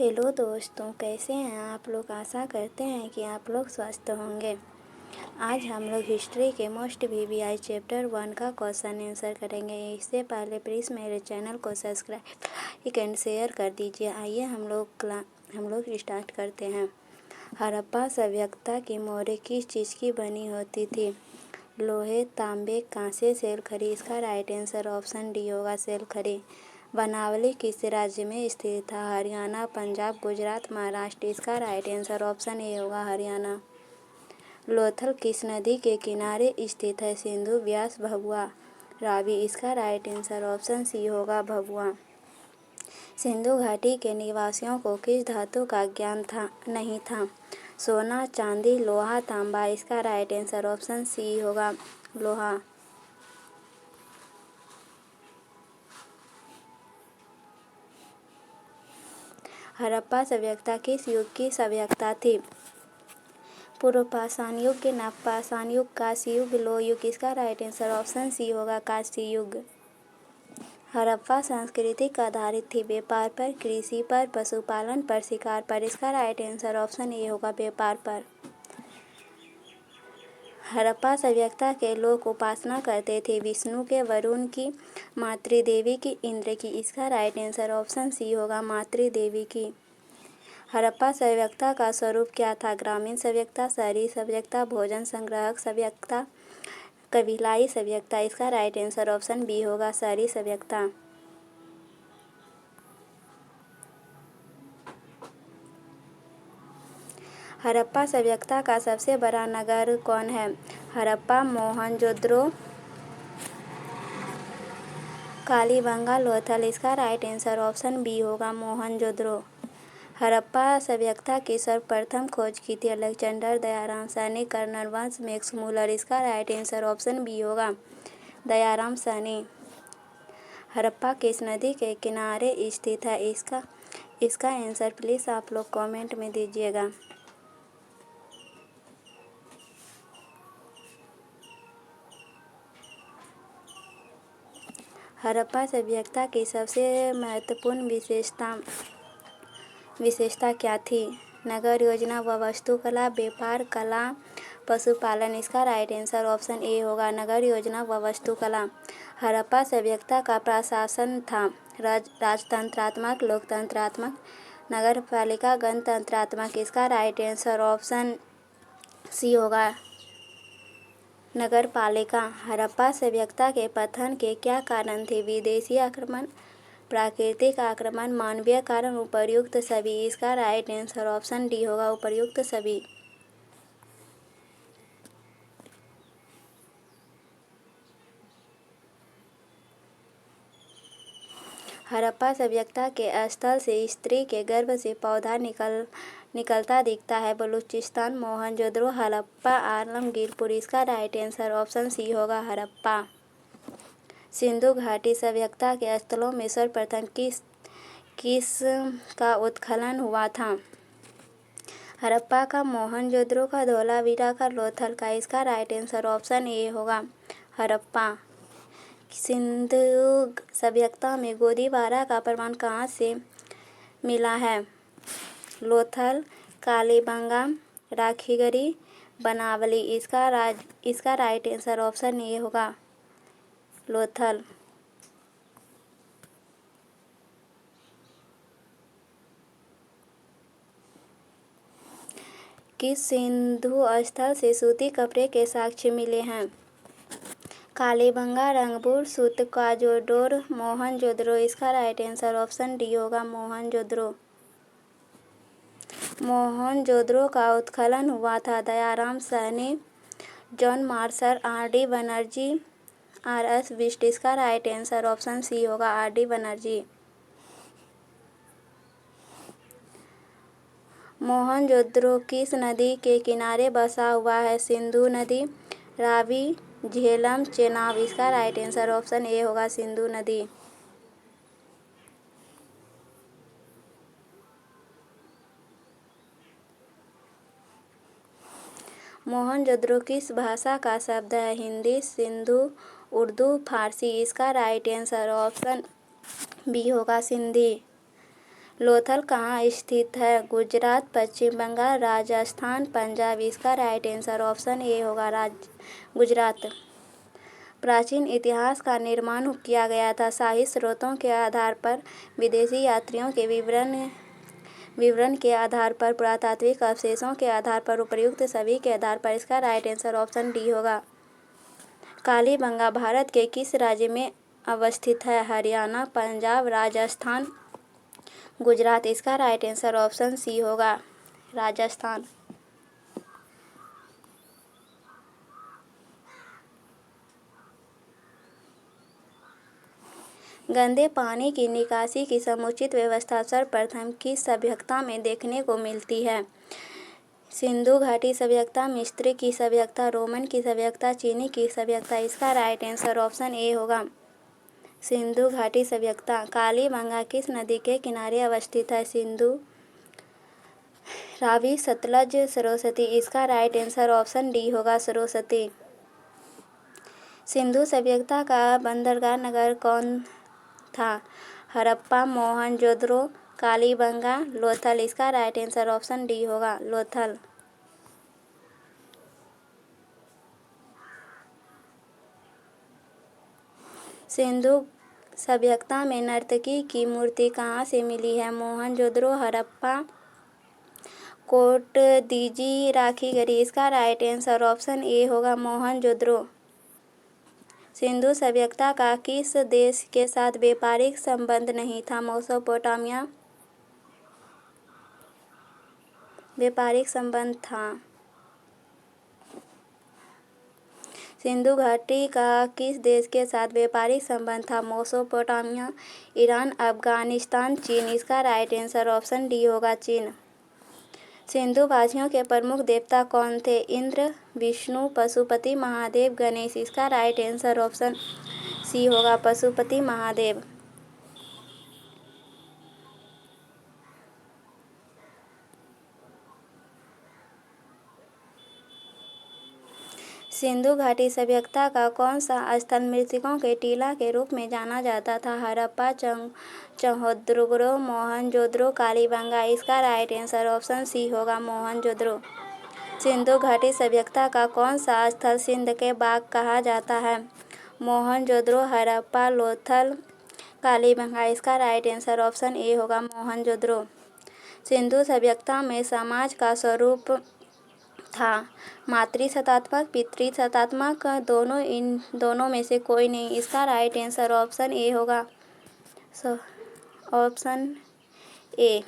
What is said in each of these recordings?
Hello दोस्तों, कैसे हैं आप लोग। आशा करते हैं कि आप लोग स्वस्थ होंगे। आज हम लोग हिस्ट्री के मोस्ट वीवीआई चैप्टर 1 का क्वेश्चन आंसर करेंगे। इससे पहले प्लीज़ मेरे चैनल को सब्सक्राइब, लाइक एंड शेयर कर दीजिए। आइए हम लोग स्टार्ट करते हैं। हड़प्पा सभ्यता की मोहरें किस चीज़ की बनी होती थी? लोहे, तांबे, कांसे, सेलखड़ी। इसका राइट आंसर ऑप्शन डी होगा, सेलखड़ी। बनावली किस राज्य में स्थित था? हरियाणा, पंजाब, गुजरात, महाराष्ट्र। इसका राइट आंसर ऑप्शन ए होगा, हरियाणा। लोथल किस नदी के किनारे स्थित है? सिंधु, ब्यास, भभुआ, रावी। इसका राइट आंसर ऑप्शन सी होगा, भभुआ। सिंधु घाटी के निवासियों को किस धातु का ज्ञान नहीं था? सोना, चांदी, लोहा, तांबा। इसका राइट आंसर ऑप्शन सी होगा, लोहा। हड़प्पा सभ्यता किस युग की सभ्यता थी? पूर्व पाषाण युग, नवपाषाण युग, कांस्य युग, लौह युग। इसका राइट आंसर ऑप्शन सी होगा, कांस्य युग। हड़प्पा संस्कृति आधारित थी व्यापार पर, कृषि पर, पशुपालन पर, शिकार पर। इसका राइट आंसर ऑप्शन ए होगा, व्यापार पर। हड़प्पा सभ्यता के लोग उपासना करते थे विष्णु के, वरुण की, मातृदेवी की, इंद्र की। इसका राइट आंसर ऑप्शन सी होगा, मातृदेवी की। हड़प्पा सभ्यता का स्वरूप क्या था? ग्रामीण सभ्यता, शहरी सभ्यता, भोजन संग्रहक सभ्यता, कबीलाई सभ्यता। इसका राइट आंसर ऑप्शन बी होगा, शहरी सभ्यता। हड़प्पा सभ्यता का सबसे बड़ा नगर कौन है? हड़प्पा, मोहनजोदड़ो, कालीबंगा, लोथल। इसका राइट आंसर ऑप्शन बी होगा, मोहनजोदड़ो। हड़प्पा सभ्यता की सर्वप्रथम खोज की थी अलेक्जेंडर, दयाराम साहनी, कर्नल वंश, मैक्स मूलर। इसका राइट आंसर ऑप्शन बी होगा, दयाराम साहनी। हड़प्पा किस नदी के किनारे स्थित है? इसका आंसर प्लीज़ आप लोग कमेंट में दीजिएगा। हड़प्पा सभ्यता की सबसे महत्वपूर्ण विशेषता क्या थी? नगर योजना व वास्तुकला, व्यापार, कला, पशुपालन। इसका राइट आंसर ऑप्शन ए होगा, नगर योजना व वास्तुकला। हड़प्पा सभ्यता का प्रशासन था राजतंत्रात्मक, लोकतंत्रात्मक, नगरपालिका, गणतंत्रात्मक। इसका राइट आंसर ऑप्शन सी होगा, नगरपालिका। हड़प्पा सभ्यता के पतन के क्या कारण थे? विदेशी आक्रमण, प्राकृतिक आक्रमण, मानवीय कारण, उपर्युक्त सभी। इसका राइट आंसर ऑप्शन डी होगा, उपर्युक्त सभी। हड़प्पा सभ्यता के स्थल से स्त्री के गर्भ से पौधा निकलता दिखता है। बलूचिस्तान, मोहनजोदड़ो, हड़प्पा, आलमगीरपुर। इसका राइट आंसर ऑप्शन सी होगा, हड़प्पा। सिंधु घाटी सभ्यता के स्थलों में सर्वप्रथम किस का उत्खनन हुआ था? हड़प्पा का, मोहनजोदड़ो का, धोलावीरा का, लोथल का। इसका राइट आंसर ऑप्शन ए होगा, हड़प्पा। सिंधु सभ्यता में गोदीबारा का प्रमाण कहाँ से मिला है? लोथल, कालीबंगा, राखीगढ़ी, बनावली। इसका राइट आंसर ऑप्शन ए होगा, लोथल। किस सिंधु स्थल से सूती कपड़े के साक्ष्य मिले हैं? कालीबंगा, रंगपुर, सूतकाजोडोर, मोहनजोदड़ो। इसका राइट आंसर ऑप्शन डी होगा, मोहनजोदड़ो। मोहनजोदड़ो का उत्खनन हुआ था Dayaram Sahni, John Marshall, RD. Banerjee, RS. Bisht. इसका राइट आंसर ऑप्शन सी होगा, आर.डी. बनर्जी। मोहनजोदड़ो किस नदी के किनारे बसा हुआ है? सिंधु नदी, रावी, झेलम, चेनाब। इसका राइट आंसर ऑप्शन ए होगा, सिंधु नदी। मोहनजोदड़ो किस भाषा का शब्द है? हिंदी, सिंधु, उर्दू, फारसी। इसका राइट आंसर ऑप्शन बी होगा, सिंधी। लोथल कहाँ स्थित है? गुजरात, पश्चिम बंगाल, राजस्थान, पंजाब। इसका राइट आंसर ऑप्शन ए होगा गुजरात। प्राचीन इतिहास का निर्माण किया गया था। साहित्य स्रोतों के आधार पर, विदेशी यात्रियों के विवरण के आधार पर, पुरातात्विक अवशेषों के आधार पर, उपर्युक्त सभी के आधार पर। इसका राइट आंसर ऑप्शन डी होगा। कालीबंगा भारत के किस राज्य में अवस्थित है? हरियाणा, पंजाब, राजस्थान, गुजरात। इसका राइट आंसर ऑप्शन सी होगा राजस्थान। गंदे पानी की निकासी की समुचित व्यवस्था सर्वप्रथम किस सभ्यता में देखने को मिलती है? सिंधु घाटी सभ्यता, मिस्र की सभ्यता, रोमन की सभ्यता, चीनी की सभ्यता। इसका राइट आंसर ऑप्शन ए होगा सिंधु घाटी सभ्यता। कालीबंगा किस नदी के किनारे अवस्थित है? सिंधु, रावी, सतलज, सरस्वती। इसका राइट आंसर ऑप्शन डी होगा सरस्वती। सिंधु सभ्यता का बंदरगाह नगर कौन था? हड़प्पा, मोहनजोदड़ो, कालीबंगा, लोथल। इसका राइट आंसर ऑप्शन डी होगा लोथल। सिंधु सभ्यता में नर्तकी की मूर्ति कहाँ से मिली है? मोहनजोदड़ो, हड़प्पा, कोटदीजी, राखीगढ़ी। इसका राइट आंसर ऑप्शन ए होगा मोहनजोदड़ो। सिंधु सभ्यता का किस देश के साथ व्यापारिक संबंध नहीं था? मेसोपोटामिया, व्यापारिक संबंध था। सिंधु घाटी का किस देश के साथ व्यापारिक संबंध था? मेसोपोटामिया, ईरान, अफगानिस्तान, चीन। इसका राइट आंसर ऑप्शन डी होगा चीन। सिंधु भाषियों के प्रमुख देवता कौन थे? इंद्र, विष्णु, पशुपति, महादेव, गणेश। इसका राइट आंसर ऑप्शन सी होगा पशुपति महादेव। सिंधु घाटी सभ्यता का कौन सा स्थल मृतकों के टीला के रूप में जाना जाता था? हड़प्पा, चौहद्रो, मोहनजोदड़ो, कालीबंगा। इसका राइट आंसर ऑप्शन सी होगा मोहनजोदड़ो। सिंधु घाटी सभ्यता का कौन सा स्थल सिंध के बाग कहा जाता है? मोहनजोदड़ो, हड़प्पा, लोथल, कालीबंगा। इसका राइट आंसर ऑप्शन ए होगा मोहनजोदड़ो। सिंधु सभ्यता में समाज का स्वरूप था मातृसत्तात्मक, पितृसत्तात्मक, दोनों। इन दोनों में से कोई नहीं। इसका राइट आंसर ऑप्शन ए होगा ऑप्शन ए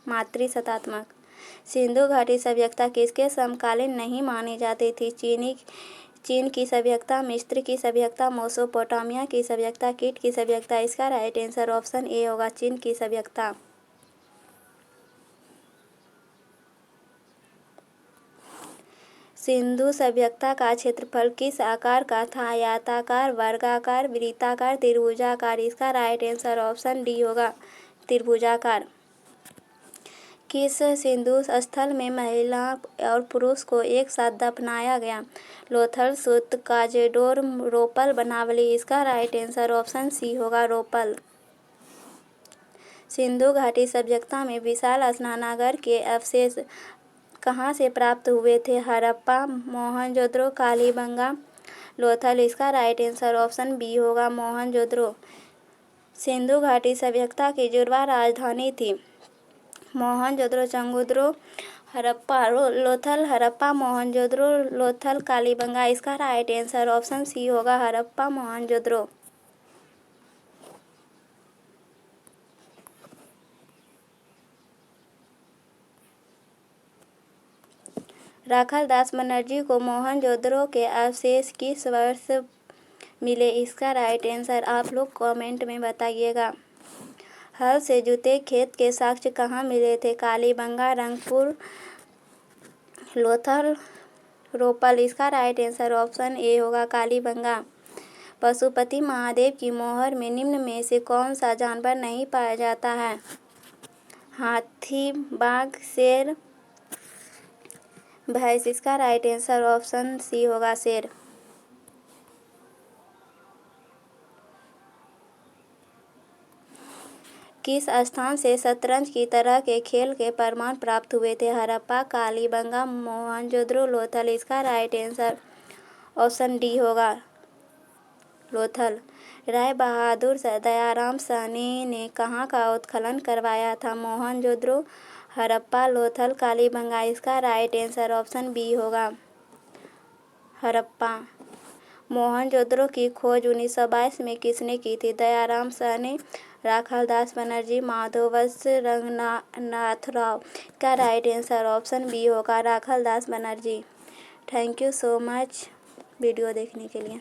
मातृसत्तात्मक। सिंधु घाटी सभ्यता किसके समकालीन नहीं मानी जाती थी? चीन की सभ्यता, मिस्र की सभ्यता, मेसोपोटामिया की सभ्यता, कीट की सभ्यता। इसका राइट आंसर ऑप्शन ए होगा चीन की सभ्यता। सिंधु सभ्यता का क्षेत्रफल किस आकार का था? आयताकार, वर्गाकार, वृत्ताकार, त्रिभुजाकार। इसका राइट आंसर ऑप्शन डी होगा त्रिभुजाकार। किस सिंधु स्थल में महिला और पुरुष को एक साथ दफनाया गया? लोथल, सुत, काजेडोर, रोपल, बनावली। इसका राइट आंसर ऑप्शन सी होगा रोपल। सिंधु घाटी सभ्यता में विशाल स्नानागार के अवशेष कहाँ से प्राप्त हुए थे? हड़प्पा, मोहनजोदड़ो, कालीबंगा, लोथल। इसका राइट आंसर ऑप्शन बी होगा मोहनजोदड़ो। सिंधु घाटी सभ्यता की जुड़वा राजधानी थी? मोहनजोदड़ो, चंगुदड़ो, हड़प्पा, लोथल। हड़प्पा, मोहनजोदड़ो, लोथल, कालीबंगा। इसका राइट आंसर ऑप्शन सी होगा हड़प्पा, मोहनजोदड़ो। राखाल दास बनर्जी को मोहनजोदड़ो के अवशेष किस वर्ष मिले? इसका राइट आंसर आप लोग कमेंट में बताइएगा। हल से जुते खेत के साक्ष्य कहाँ मिले थे? कालीबंगा, रंगपुर, लोथल, रोपल। इसका राइट आंसर ऑप्शन ए होगा कालीबंगा। पशुपति महादेव की मोहर में निम्न में से कौन सा जानवर नहीं पाया जाता है? हाथी, बाघ, शेर, भैंस। इसका राइट आंसर ऑप्शन सी होगा शेर। किस स्थान से शतरंज की तरह के खेल के प्रमाण प्राप्त हुए थे? हड़प्पा, कालीबंगा, मोहनजोदड़ो, लोथल। इसका राइट आंसर ऑप्शन डी होगा, लोथल। राय बहादुर दयाराम साहनी ने कहाँ का उत्खनन करवाया था? मोहनजोदड़ो, हड़प्पा, लोथल, कालीबंगा। इसका राइट आंसर ऑप्शन बी होगा, हड़प्पा। मोहनजोदड़ो की खोज 1922 में किसने की थी? दयाराम साहनी, राखालदास बनर्जी, माधवदास रंगनाथराव। का राइट आंसर ऑप्शन बी होगा, Rakhaldas Banerjee. Thank you so much video देखने के लिए।